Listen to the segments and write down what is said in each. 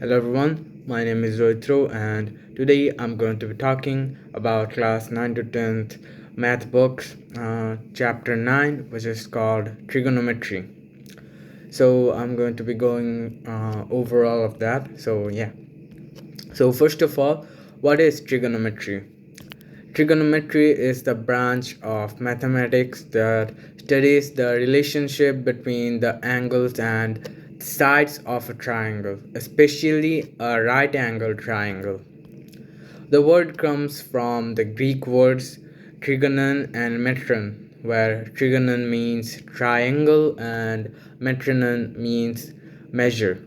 Hello everyone, my name is Rohitro and today I'm going to be talking about class 9 to 10th math books, chapter 9, which is called Trigonometry. So I'm going to be going over all of that. So first of all, what is trigonometry? Trigonometry is the branch of mathematics that studies the relationship between the angles and sides of a triangle, especially a right angle triangle. The word comes from the Greek words trigonon and metron, where trigonon means triangle and metronon means measure.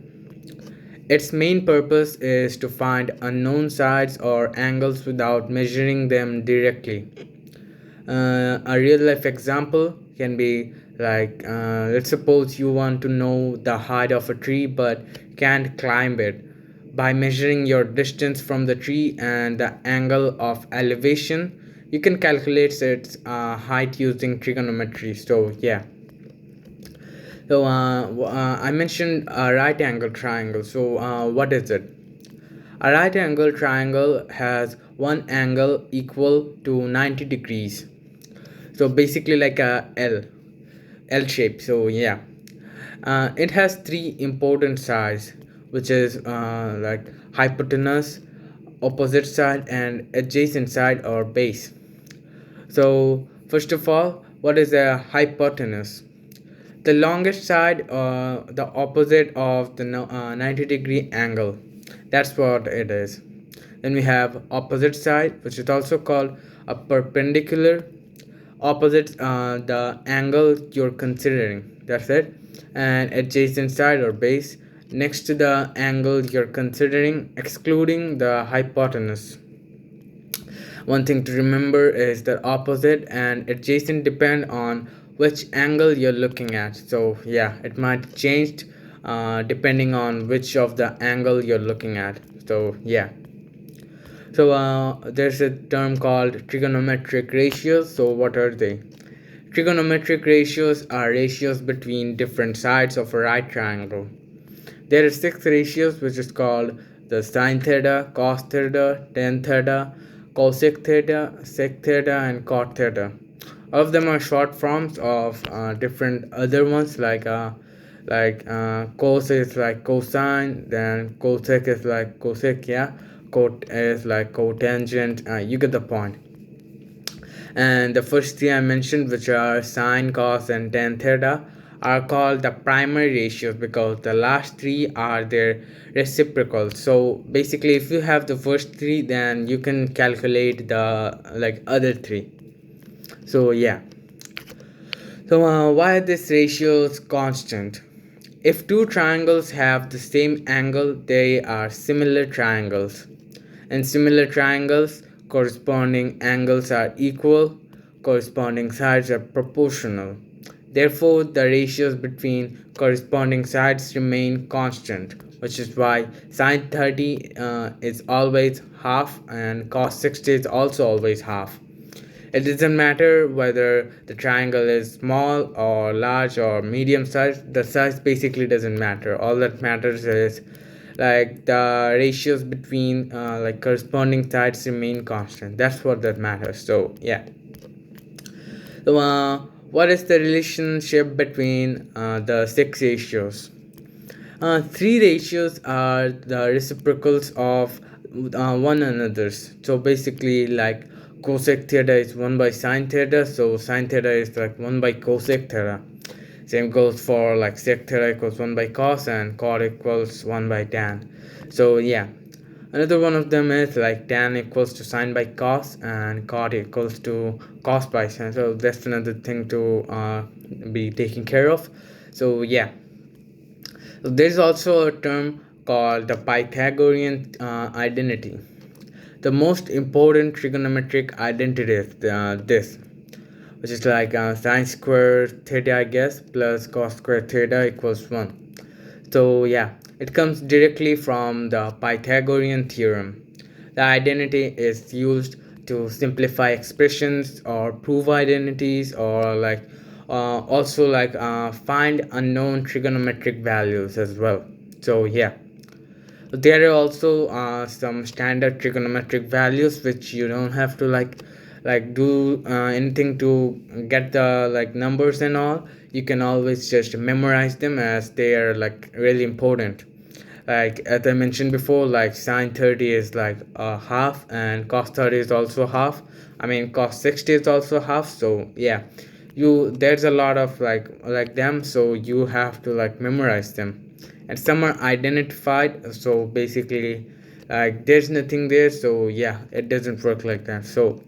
Its main purpose is to find unknown sides or angles without measuring them directly. A real life example can be like let's suppose you want to know the height of a tree but can't climb it. By measuring your distance from the tree and the angle of elevation, you can calculate its height using trigonometry. I mentioned a right angle triangle. What is it? A right angle triangle has one angle equal to 90 degrees. So basically like a L shape. It has three important sides, which is like hypotenuse, opposite side, and adjacent side or base. So first of all, what is a hypotenuse? The longest side, the opposite of the 90-degree angle. That's what it is. Then we have opposite side, which is also called a perpendicular, opposite the angle you're considering. That's it. And adjacent side or base, next to the angle you're considering, excluding the hypotenuse. One thing to remember is that opposite and adjacent depend on which angle you're looking at. It might change depending on which of the angle you're looking at. There's a term called trigonometric ratios. So what are they? Trigonometric ratios are ratios between different sides of a right triangle. There are six ratios, which is called the sine theta, cos theta, tan theta, cosec theta, sec theta, and cot theta. All of them are short forms of different other ones cos is like cosine, then cosec is like cosec, yeah, cot is like cotangent. You get the point. And the first three I mentioned, which are sine, cos, and tan theta, are called the primary ratios because the last three are their reciprocals. So basically, if you have the first three, then you can calculate the like other three. So yeah. Why are these ratios constant? If two triangles have the same angle, they are similar triangles. In similar triangles, corresponding angles are equal, corresponding sides are proportional. Therefore, the ratios between corresponding sides remain constant, which is why sine 30 is always half and cos 60 is also always half. It doesn't matter whether the triangle is small or large or medium size, the size basically doesn't matter. All that matters is like the ratios between like corresponding sides remain constant. That's what that matters. What is the relationship between the six ratios? Three ratios are the reciprocals of one another's. So basically, like cosec theta is 1 by sine theta, so sine theta is like 1 by cosec theta. Same goes for like sec theta equals 1 by cos and cot equals 1 by tan. So yeah, another one of them is like tan equals to sine by cos and cot equals to cos by sine. So that's another thing to be taken care of. So yeah. There's also a term called the Pythagorean identity. The most important trigonometric identity is this, which is like sine squared theta, I guess, plus cos squared theta equals 1. It comes directly from the Pythagorean theorem. The identity is used to simplify expressions or prove identities or find unknown trigonometric values as well. So yeah. There are also some standard trigonometric values which you don't have to do anything to get the like numbers and all. You can always just memorize them as they are like really important. Like as I mentioned before, like sine 30 is like half, and cos 30 is also half. I mean cos 60 is also half. So yeah, you there's a lot of like them, so you have to like memorize them. And some are identified, so basically like there's nothing there, so yeah, it doesn't work like that. So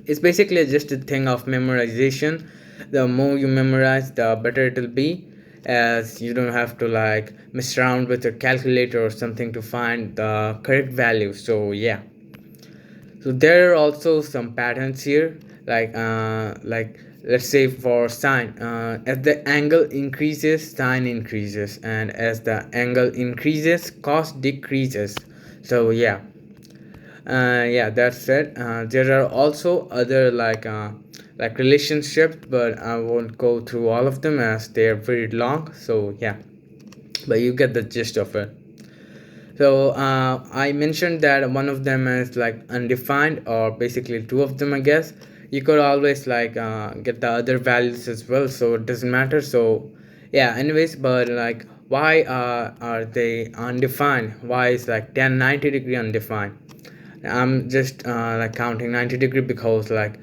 it's basically just a thing of memorization. The more you memorize, the better it'll be, as you don't have to like mess around with a calculator or something to find the correct value. So yeah, so there are also some patterns here, like let's say for sine, as the angle increases, sine increases, and as the angle increases, cos decreases. So yeah, yeah, that's it. There are also other like relationships, but I won't go through all of them as they are very long. So yeah, but you get the gist of it. So I mentioned that one of them is like undefined, or basically two of them, I guess. You could always get the other values as well, so it doesn't matter. So yeah, anyways, but like why are they undefined? Why is like 10 90 degree undefined? I'm just like counting 90 degree because like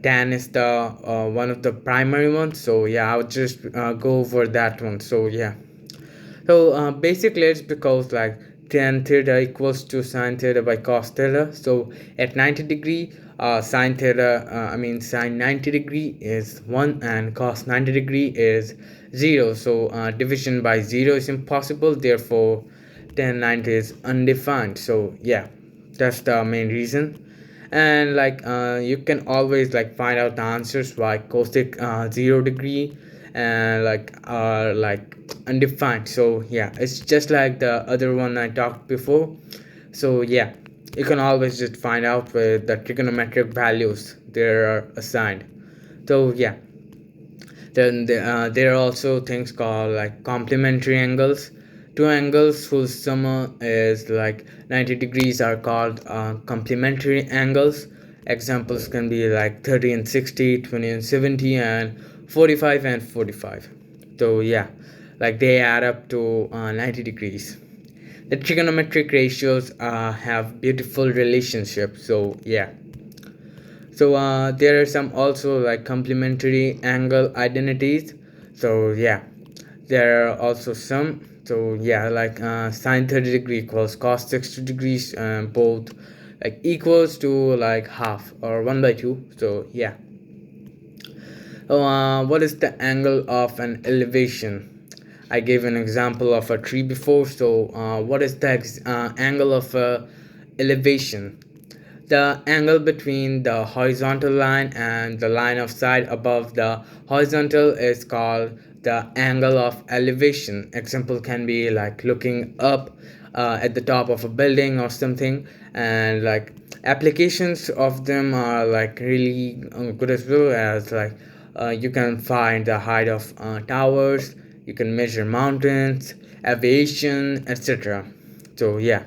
10 is the one of the primary ones. So yeah, I'll just go over that one. So yeah, so basically it's because like tan theta equals to sine theta by cos theta. So at 90 degree, sine theta, I mean sine 90 degree is 1 and cos 90 degree is 0. So division by 0 is impossible. Therefore, tan 90 is undefined. So yeah, that's the main reason. And you can always like find out the answers like cosec 0 degree and like undefined. So yeah, it's just like the other one I talked before. So yeah, you can always just find out with the trigonometric values there are assigned. So yeah, then there are also things called like complementary angles. Two angles whose sum is like 90 degrees are called complementary angles. Examples can be like 30 and 60, 20 and 70, and 45 and 45. So yeah, like they add up to 90 degrees. The trigonometric ratios have beautiful relationships. So yeah, so there are some also like complementary angle identities. So yeah, there are also some. So yeah, like sine 30 degree equals cos 60 degrees, both like equals to like half or 1 by 2. So yeah. So what is the angle of an elevation? I gave an example of a tree before. So what is the angle of a elevation? The angle between the horizontal line and the line of sight above the horizontal is called the angle of elevation. Example can be like looking up at the top of a building or something, and like applications of them are like really good as well, as you can find the height of towers, you can measure mountains, aviation, etc. So yeah,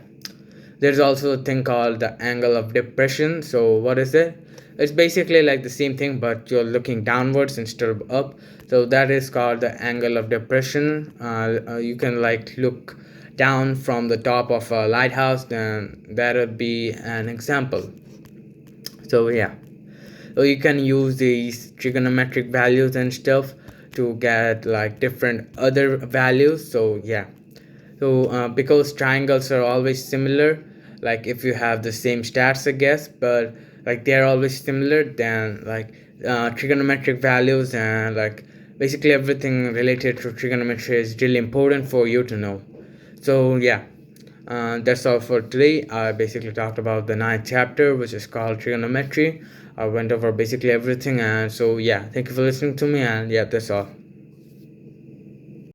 there's also a thing called the angle of depression. So what is it? It's basically like the same thing, but you're looking downwards instead of up. So that is called the angle of depression. You can like look down from the top of a lighthouse, then that would be an example. So yeah, so you can use these trigonometric values and stuff to get like different other values. So yeah, so because triangles are always similar, like if you have the same stats, I guess, but like they're always similar, then like trigonometric values and like basically everything related to trigonometry is really important for you to know. So yeah, that's all for today. I basically talked about the ninth chapter, which is called trigonometry. I went over basically everything, and so yeah, thank you for listening to me, and yeah, that's all.